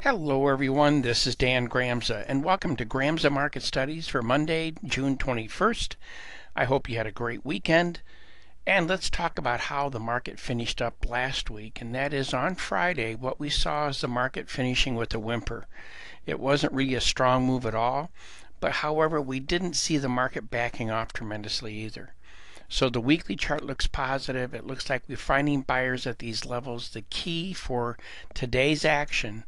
Hello everyone, this is Dan Gramza, and welcome to Gramza Market Studies for Monday, June 21st. I hope you had a great weekend, and let's talk about how the market finished up last week, and that is on Friday. What we saw is the market finishing with a whimper. It wasn't really a strong move at all, but however, we didn't see the market backing off tremendously either. So the weekly chart looks positive. It looks like we're finding buyers at these levels. The key for today's action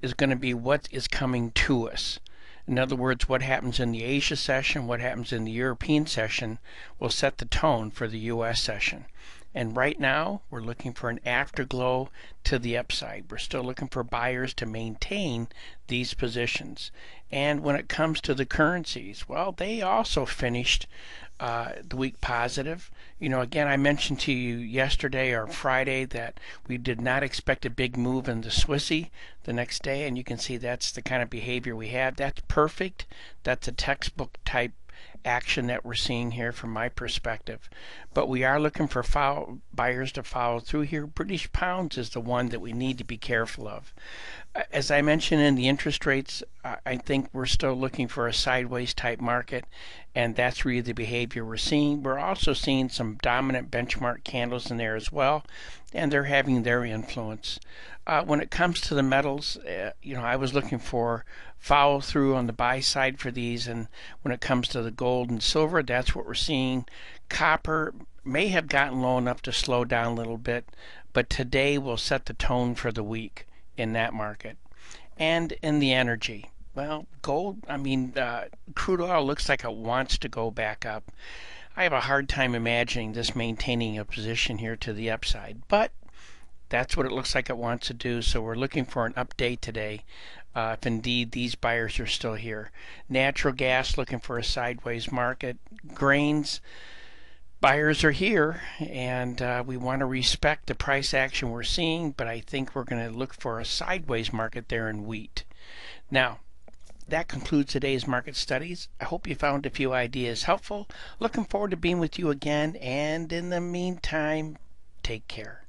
is going to be what is coming to us. In other words, what happens in the Asia session, what happens in the European session will set the tone for the US session. And right now, we're looking for an afterglow to the upside. We're still looking for buyers to maintain these positions. And when it comes to the currencies, well, they also finished the week positive. Again, I mentioned to you yesterday or Friday that we did not expect a big move in the Swissy the next day, and you can see that's the kind of behavior we had. That's perfect. That's a textbook type action that we're seeing here from my perspective. But we are looking for buyers to follow through here. British pounds is the one that we need to be careful of. As I mentioned in the interest rates, I think we're still looking for a sideways type market, and that's really the behavior we're seeing. We're also seeing some dominant benchmark candles in there as well, and they're having their influence. When it comes to the metals, I was looking for follow through on the buy side for these, and when it comes to the gold and silver, that's what we're seeing. Copper may have gotten low enough to slow down a little bit, but today will set the tone for the week in that market. And in the energy, well, crude oil looks like it wants to go back up. I have a hard time imagining this maintaining a position here to the upside, but that's what it looks like it wants to do. So we're looking for an update today, if indeed these buyers are still here. Natural gas looking for a sideways market. Grains, buyers are here, and we want to respect the price action we're seeing, but I think we're going to look for a sideways market there in wheat. Now, that concludes today's market studies. I hope you found a few ideas helpful. Looking forward to being with you again, and in the meantime, take care.